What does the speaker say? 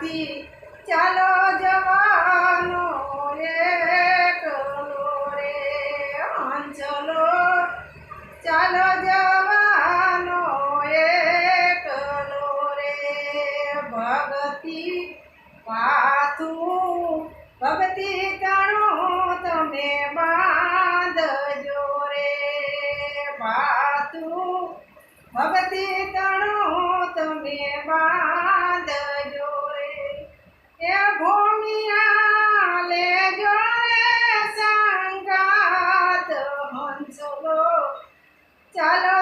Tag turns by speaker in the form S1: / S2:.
S1: સાથી ચાલો જવાનો એકલો રે હંસલો ચાલો જવાનો એકલો રે ભક્તિ પાથું ભક્તિ ગણો તમે બાંધજો રે પાથું ભક્તિ ગણો તમે બાંધજો રે એ ભૂમિયા લેજો રે સંગાત હંસલો ચાલો